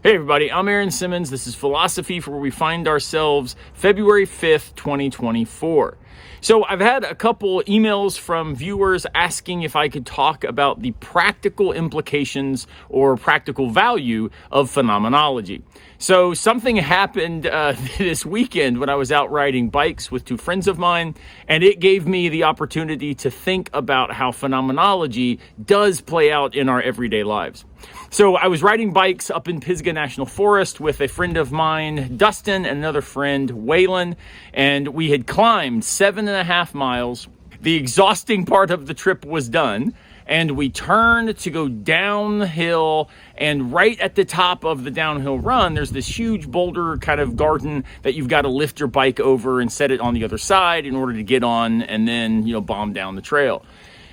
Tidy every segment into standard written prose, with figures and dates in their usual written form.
Hey everybody, I'm Aaron Simmons. This is Philosophy for Where We Find Ourselves, February 5th, 2024. So I've had a couple emails from viewers asking if I could talk about the practical implications or practical value of phenomenology. So something happened this weekend when I was out riding bikes with two friends of mine, and it gave me the opportunity to think about how phenomenology does play out in our everyday lives. So I was riding bikes up in Pisgah National Forest with a friend of mine, Dustin, and another friend, Waylon, and we had climbed 7.5 miles. The exhausting part of the trip was done, and we turned to go downhill, and right at the top of the downhill run, there's this huge boulder kind of garden that you've got to lift your bike over and set it on the other side in order to get on and then, bomb down the trail.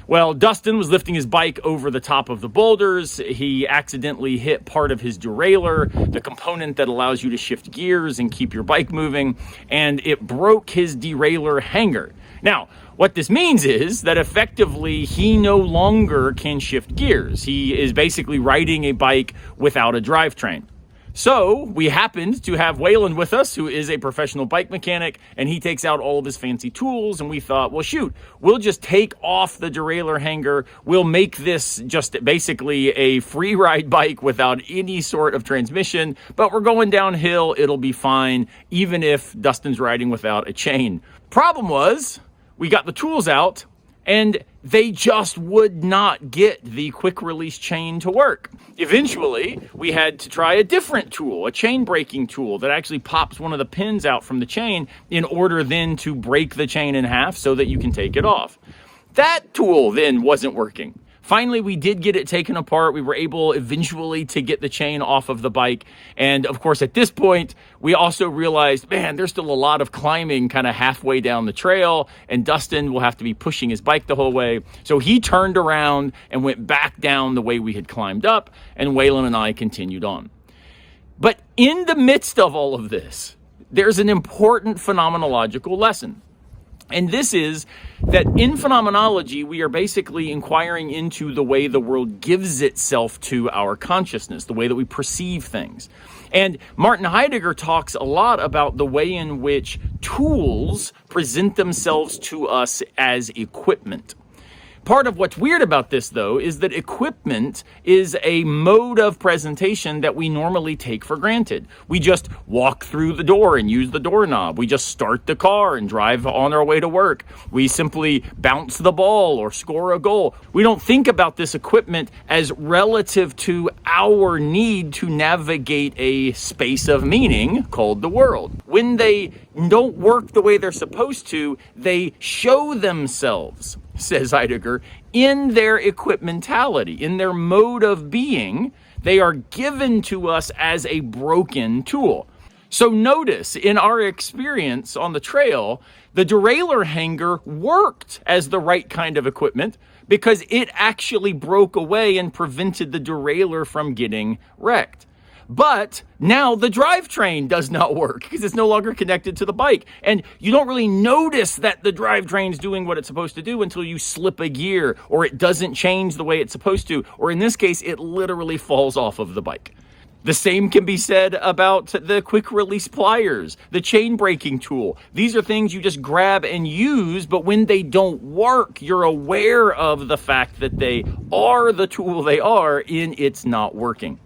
Well, Dustin was lifting his bike over the top of the boulders. He accidentally hit part of his derailleur, the component that allows you to shift gears and keep your bike moving, and it broke his derailleur hanger. Now, what this means is that effectively he no longer can shift gears. He is basically riding a bike without a drivetrain. So we happened to have Waylon with us, who is a professional bike mechanic, and he takes out all of his fancy tools, and we thought, well, shoot, we'll just take off the derailleur hanger. We'll make this just basically a free ride bike without any sort of transmission, but we're going downhill. It'll be fine, even if Dustin's riding without a chain. Problem was, we got the tools out, and they just would not get the quick release chain to work. Eventually, we had to try a different tool, a chain breaking tool that actually pops one of the pins out from the chain in order then to break the chain in half so that you can take it off. That tool then wasn't working. Finally, we did get it taken apart. We were able eventually to get the chain off of the bike. And of course, at this point, we also realized, man, there's still a lot of climbing kind of halfway down the trail, and Dustin will have to be pushing his bike the whole way. So he turned around and went back down the way we had climbed up, and Waylon and I continued on. But in the midst of all of this, there's an important phenomenological lesson. And this is that in phenomenology, we are basically inquiring into the way the world gives itself to our consciousness, the way that we perceive things. And Martin Heidegger talks a lot about the way in which tools present themselves to us as equipment. Part of what's weird about this, though, is that equipment is a mode of presentation that we normally take for granted. We just walk through the door and use the doorknob. We just start the car and drive on our way to work. We simply bounce the ball or score a goal. We don't think about this equipment as relative to our need to navigate a space of meaning called the world. When they don't work the way they're supposed to, they show themselves, says Heidegger, in their equipmentality, in their mode of being. They are given to us as a broken tool. So notice, in our experience on the trail, the derailleur hanger worked as the right kind of equipment because it actually broke away and prevented the derailleur from getting wrecked. But now the drivetrain does not work because it's no longer connected to the bike. And you don't really notice that the drivetrain's doing what it's supposed to do until you slip a gear or it doesn't change the way it's supposed to. Or in this case, it literally falls off of the bike. The same can be said about the quick release pliers, the chain breaking tool. These are things you just grab and use, but when they don't work, you're aware of the fact that they are the tool they are in its not working.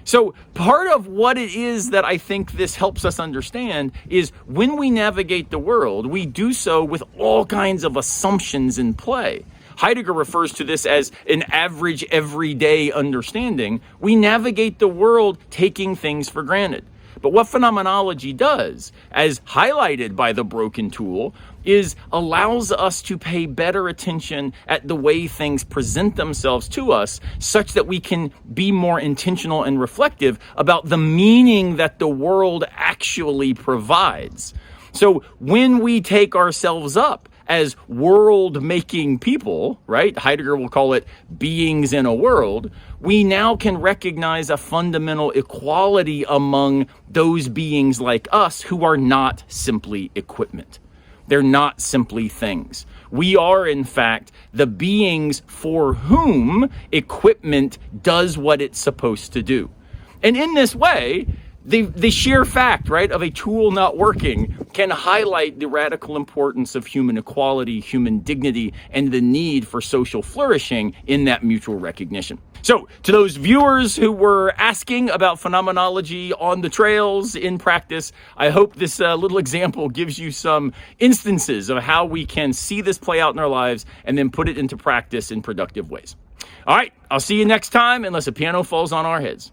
So part of what it is that I think this helps us understand is when we navigate the world, we do so with all kinds of assumptions in play. Heidegger refers to this as an average everyday understanding. We navigate the world taking things for granted. But what phenomenology does, as highlighted by the broken tool, is allows us to pay better attention at the way things present themselves to us, such that we can be more intentional and reflective about the meaning that the world actually provides. So when we take ourselves up as world-making people, right? Heidegger will call it beings in a world. We now can recognize a fundamental equality among those beings like us who are not simply equipment. They're not simply things. We are, in fact, the beings for whom equipment does what it's supposed to do. And in this way, the sheer fact, right, of a tool not working can highlight the radical importance of human equality, human dignity, and the need for social flourishing in that mutual recognition. So to those viewers who were asking about phenomenology on the trails in practice, I hope this little example gives you some instances of how we can see this play out in our lives and then put it into practice in productive ways. All right, I'll see you next time, unless a piano falls on our heads.